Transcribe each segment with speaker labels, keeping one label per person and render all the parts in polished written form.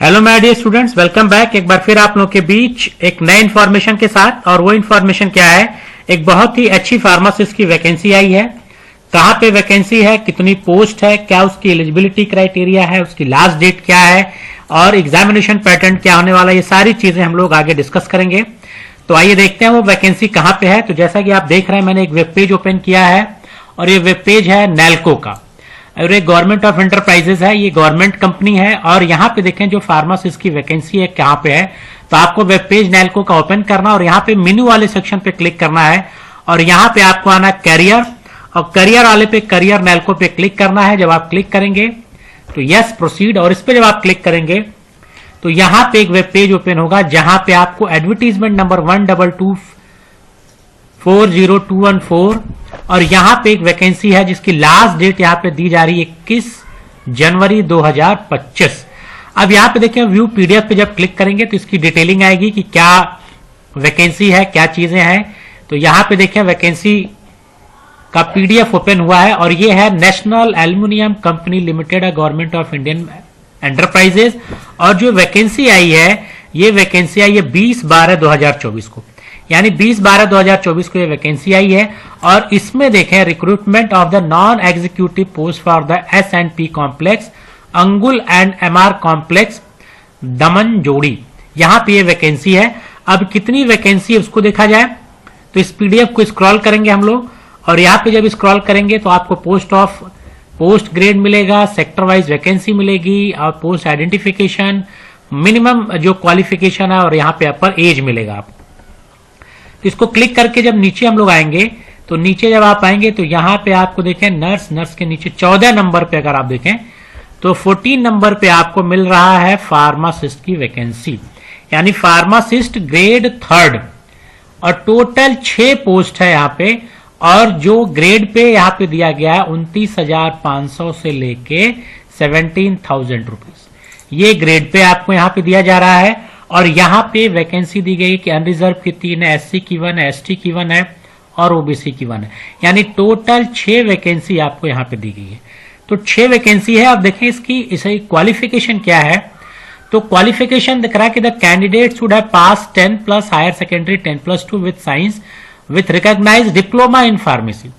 Speaker 1: Hello my dear students, welcome back एक बार फिर आप लोगों के बीच एक नए इन्फॉर्मेशन के साथ। और वो इन्फॉर्मेशन क्या है, एक बहुत ही अच्छी फार्मासिस्ट की वैकेंसी आई है। कहाँ पे वैकेंसी है, कितनी पोस्ट है, क्या उसकी एलिजिबिलिटी क्राइटेरिया है, उसकी लास्ट डेट क्या है और एग्जामिनेशन पैटर्न क्या होने वाला है, ये सारी चीजें हम लोग आगे डिस्कस करेंगे। तो आइए देखते हैं वो वैकेंसी कहाँ पे है। तो जैसा कि आप देख रहे हैं, मैंने एक वेब पेज ओपन किया है और ये वेब पेज है नैल्को का और ये गवर्नमेंट ऑफ एंटरप्राइजेस है, ये गवर्नमेंट कंपनी है। और यहाँ पे देखें जो फार्मासिस्ट की वैकेंसी है कहाँ पे है, तो आपको वेब पेज नैल्को का ओपन करना और यहाँ पे मेन्यू वाले सेक्शन पे क्लिक करना है और यहाँ पे आपको आना कैरियर और करियर वाले पे करियर नैल्को पे क्लिक करना है। जब आप क्लिक करेंगे तो यस प्रोसीड, और इस पे जब आप क्लिक करेंगे तो यहाँ पे एक वेब पेज ओपन होगा जहां पे आपको एडवर्टीजमेंट नंबर 1224014 और यहां पे एक वैकेंसी है जिसकी लास्ट डेट यहां पे दी जा रही है 21 जनवरी 2025। अब यहां पे देखें व्यू पीडीएफ पे जब क्लिक करेंगे तो इसकी डिटेलिंग आएगी कि क्या वैकेंसी है, क्या चीजें हैं। तो यहां पे देखें वैकेंसी का पीडीएफ ओपन हुआ है और ये है national aluminium company limited, government of Indian enterprises. और जो वैकेंसी आई है, ये वैकेंसी आई है 20/12/2024 को, यानी 20/12/2024 को ये वैकेंसी आई है। और इसमें देखें recruitment of the non executive post for the S&P complex, अंगुल एंड MR कॉम्प्लेक्स, दमन जोड़ी, यहां पे ये वैकेंसी है। अब कितनी वैकेंसी है उसको देखा जाए तो इस पीडीएफ को स्क्रॉल करेंगे हम लोग और यहां पे जब स्क्रॉल करेंगे तो आपको पोस्ट ग्रेड मिलेगा, सेक्टर वाइज वैकेंसी मिलेगी और पोस्ट आइडेंटिफिकेशन, मिनिमम जो क्वालिफिकेशन है और यहाँ पे अपर एज मिलेगा आपको। तो इसको क्लिक करके जब नीचे हम लोग आएंगे तो नीचे जब आप आएंगे तो यहाँ पे आपको देखें नर्स के नीचे 14 नंबर पे अगर आप देखें तो 14 नंबर पे आपको मिल रहा है फार्मासिस्ट की वैकेंसी, यानी फार्मासिस्ट ग्रेड 3 और टोटल 6 पोस्ट है यहाँ पे। और जो ग्रेड पे यहाँ पे दिया गया है 29,500 से लेके 17,000 रुपीज, ये ग्रेड पे आपको यहाँ पे दिया जा रहा है। और यहाँ पे वैकेंसी दी गई है कि अनरिजर्व की 3 है, SC की 1 है, ST की 1 है और OBC की 1 है, यानी टोटल 6 वैकेंसी आपको यहाँ पे दी गई है। तो 6 वैकेंसी है। अब देखें इसकी क्वालिफिकेशन क्या है, तो क्वालिफिकेशन दिख रहा है कि the candidate should have pass 10 plus higher secondary 10+2 with science with recognise diploma in pharmacy.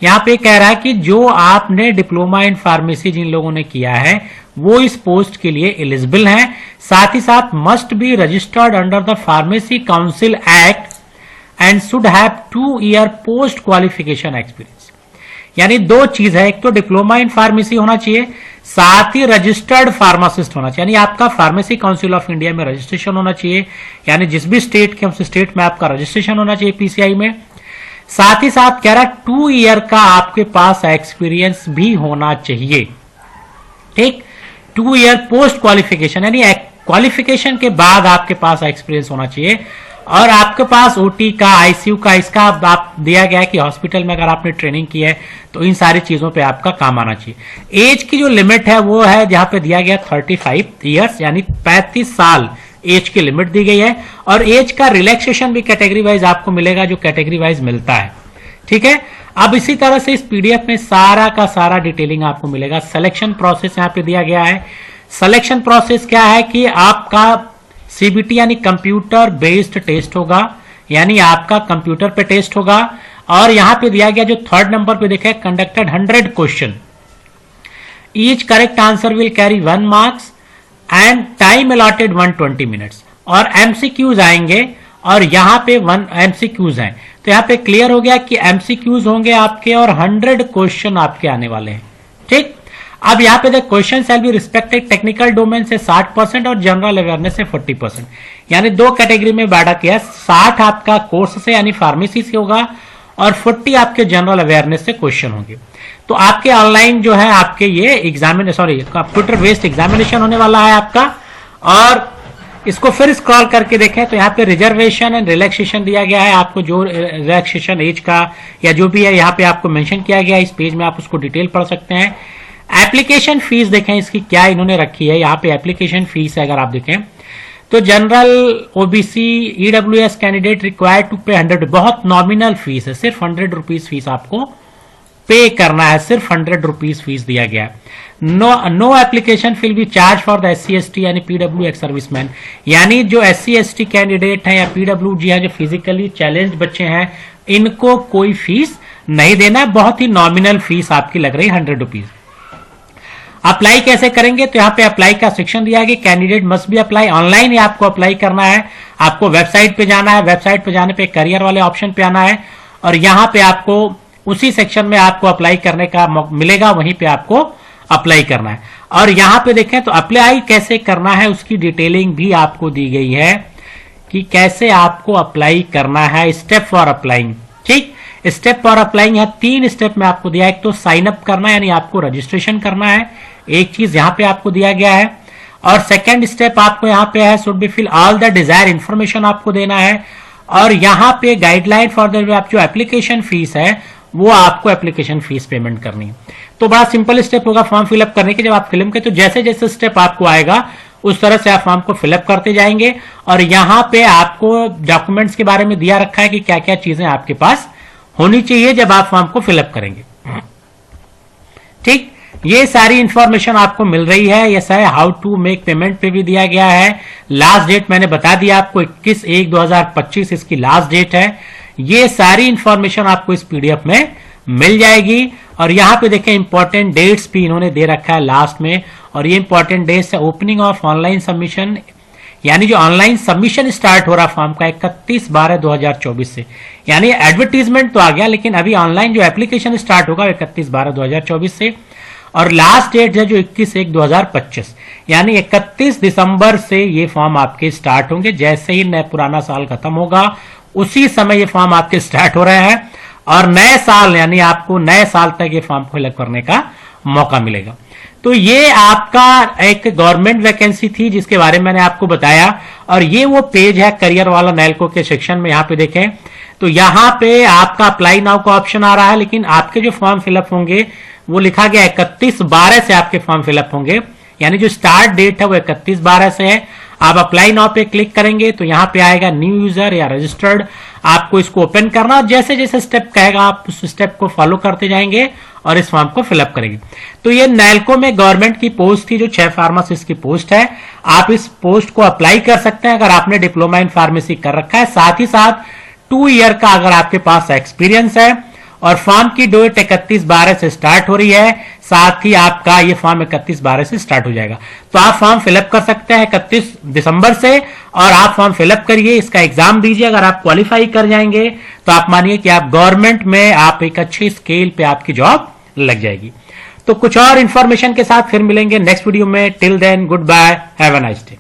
Speaker 1: यहां पे कह रहा है कि जो आपने डिप्लोमा इन फार्मेसी जिन लोगों ने किया है वो इस पोस्ट के लिए एलिजिबल हैं। साथ ही साथ must be registered under the pharmacy council act and should have 2 year post qualification experience. यानी 2 चीज है, एक तो डिप्लोमा इन फार्मेसी होना चाहिए, साथ ही रजिस्टर्ड फार्मासिस्ट होना चाहिए, यानी आपका फार्मेसी काउंसिल ऑफ इंडिया में रजिस्ट्रेशन होना चाहिए, यानी जिस भी स्टेट के उस स्टेट में आपका रजिस्ट्रेशन होना चाहिए PCI में। साथ ही साथ कह रहा 2 ईयर का आपके पास एक्सपीरियंस भी होना चाहिए, ठीक। 2 ईयर पोस्ट क्वालिफिकेशन, यानी क्वालिफिकेशन के बाद आपके पास एक्सपीरियंस होना चाहिए। और आपके पास OT का, ICU का, इसका आप दिया गया है कि हॉस्पिटल में अगर आपने ट्रेनिंग की है तो इन सारी चीजों पे आपका काम आना चाहिए। एज की जो लिमिट है वो है जहां पे दिया गया 35 ईयर्स, यानी 35 साल एज की लिमिट दी गई है। और एज का रिलैक्सेशन भी कैटेगरी वाइज आपको मिलेगा, जो कैटेगरी वाइज मिलता है, ठीक है। अब इसी तरह से इस पीडीएफ में सारा का सारा डिटेलिंग आपको मिलेगा। सिलेक्शन प्रोसेस यहाँ पे दिया गया है। सिलेक्शन प्रोसेस क्या है कि आपका CBT यानी कंप्यूटर बेस्ड टेस्ट होगा, यानी आपका कंप्यूटर पे टेस्ट होगा। और यहां पे दिया गया जो 3rd नंबर पे देखे conducted 100 question, each correct answer will carry 1 marks and time allotted 120 minutes. और MCQs आएंगे और यहां पे 1 MCQs हैं, तो यहां पे क्लियर हो गया कि MCQs होंगे आपके और 100 क्वेश्चन आपके आने वाले हैं, ठीक। अब यहाँ पे देख question shall be respected technical domain से 60% और जनरल अवेयरनेस से 40%, यानी 2 कैटेगरी में बांटा किया। 60 आपका कोर्स से यानी फार्मेसी से होगा और 40 आपके जनरल अवेयरनेस से क्वेश्चन होंगे। तो आपके ऑनलाइन जो है आपके ये कंप्यूटर बेस्ड एग्जामिनेशन होने वाला है आपका। और इसको फिर स्क्रॉल करके देखें तो यहाँ पे रिजर्वेशन एंड रिलैक्सेशन दिया गया है, आपको जो रिलैक्सेशन एज का या जो भी है यहाँ पे आपको मेंशन किया गया है। इस पेज में आप उसको डिटेल पढ़ सकते हैं। एप्लीकेशन फीस देखें इसकी क्या इन्होंने रखी है, यहाँ पे एप्लीकेशन फीस है अगर आप देखें तो general OBC EWS candidate required to pay 100, बहुत नॉमिनल फीस है, सिर्फ 100 रुपीज फीस आपको पे करना है, सिर्फ 100 रुपीज फीस दिया गया है। No application fee be charged for the SC/ST यानी PW एक्स सर्विसमैन, यानी जो SC/ST कैंडिडेट है या PWG है, जो फिजिकली चैलेंज बच्चे हैं, इनको कोई फीस नहीं देना है। बहुत ही नॉमिनल फीस आपकी लग रही है 100 रुपीज। अप्लाई कैसे करेंगे, तो यहाँ पे अप्लाई का सेक्शन दिया है, candidate must be apply online ही आपको अप्लाई करना है। आपको वेबसाइट पे जाना है, वेबसाइट पे जाने पे करियर वाले ऑप्शन पे आना है और यहाँ पे आपको उसी सेक्शन में आपको अप्लाई करने का मिलेगा, वहीं पे आपको अप्लाई करना है। और यहाँ पे देखें तो अप्लाई कैसे करना है उसकी डिटेलिंग भी आपको दी गई है कि कैसे आपको अप्लाई करना है, स्टेप फॉर अप्लाइंग। ठीक, स्टेप फॉर अप्लाइंग यहाँ 3 स्टेप में आपको दिया है। एक तो साइन अप करना है यानी आपको रजिस्ट्रेशन करना है, एक चीज यहाँ पे आपको दिया गया है। और सेकेंड स्टेप आपको यहाँ पे है should be fill all the desire information आपको देना है। और यहाँ पे गाइडलाइन फॉर द जो एप्लीकेशन फीस है वो आपको एप्लीकेशन फीस पेमेंट करनी है। तो बड़ा सिंपल स्टेप होगा फॉर्म फिलअप करने के। जब आप फिल्म के तो जैसे जैसे स्टेप आपको आएगा उस तरह से आप फॉर्म को फिलअप करते जाएंगे। और यहाँ पे आपको डॉक्यूमेंट्स के बारे में दिया रखा है कि क्या क्या चीजें आपके पास होनी चाहिए जब आप फॉर्म को फिलअप करेंगे। ठीक, ये सारी इंफॉर्मेशन आपको मिल रही है। ये है हाउ टू मेक पेमेंट पे भी दिया गया है। लास्ट डेट मैंने बता दिया आपको 21/1/2025 इसकी लास्ट डेट है। ये सारी इंफॉर्मेशन आपको इस PDF में मिल जाएगी। और यहाँ पे देखें इंपॉर्टेंट डेट्स भी इन्होंने दे रखा है लास्ट में। और ये इंपॉर्टेंट डेट्स है ओपनिंग ऑफ ऑनलाइन सबमिशन, यानी जो ऑनलाइन सबमिशन स्टार्ट हो रहा फॉर्म का 31/12/2024 से, यानी एडवर्टीजमेंट तो आ गया लेकिन अभी ऑनलाइन जो एप्लीकेशन स्टार्ट होगा 31/12/2024 से। और लास्ट डेट है जो 21/1/2025, यानी 31 दिसंबर से ये फॉर्म आपके स्टार्ट होंगे। जैसे ही नया पुराना साल खत्म होगा उसी समय ये फॉर्म आपके स्टार्ट हो रहे हैं और नए साल यानी आपको नए साल तक ये फॉर्म फिलअप करने का मौका मिलेगा। तो ये आपका एक गवर्नमेंट वैकेंसी थी जिसके बारे में मैंने आपको बताया। और ये वो पेज है करियर वाला नैल्को के सेक्शन में। यहाँ पे देखें तो यहाँ पे आपका अप्लाई नाउ का ऑप्शन आ रहा है, लेकिन आपके जो फॉर्म फिलअप होंगे वो लिखा गया 31/12 से आपके फॉर्म फिलअप होंगे, यानी जो स्टार्ट डेट है वो 31/12 से है। आप अप्लाई नाउ पे क्लिक करेंगे तो यहाँ पे आएगा न्यू यूजर या रजिस्टर्ड, आपको इसको ओपन करना और जैसे जैसे स्टेप कहेगा आप उस स्टेप को फॉलो करते जाएंगे और इस फॉर्म को फिलअप करेंगे। तो ये नैल्को में गवर्नमेंट की पोस्ट थी जो 6 फार्मासिस्ट की पोस्ट है। आप इस पोस्ट को अप्लाई कर सकते हैं अगर आपने डिप्लोमा इन फार्मेसी कर रखा है, साथ ही साथ 2 ईयर का अगर आपके पास एक्सपीरियंस है। और फॉर्म की डेट 31/12 से स्टार्ट हो रही है, साथ ही आपका ये फॉर्म 31/12 से स्टार्ट हो जाएगा। तो आप फॉर्म फिलअप कर सकते हैं 31 दिसंबर से और आप फॉर्म फिलअप करिए, इसका एग्जाम दीजिए। अगर आप क्वालिफाई कर जाएंगे तो आप मानिए कि आप गवर्नमेंट में आप एक अच्छे स्केल पे आपकी जॉब लग जाएगी। तो कुछ और इंफॉर्मेशन के साथ फिर मिलेंगे नेक्स्ट वीडियो में। Till then good bye, have a nice day.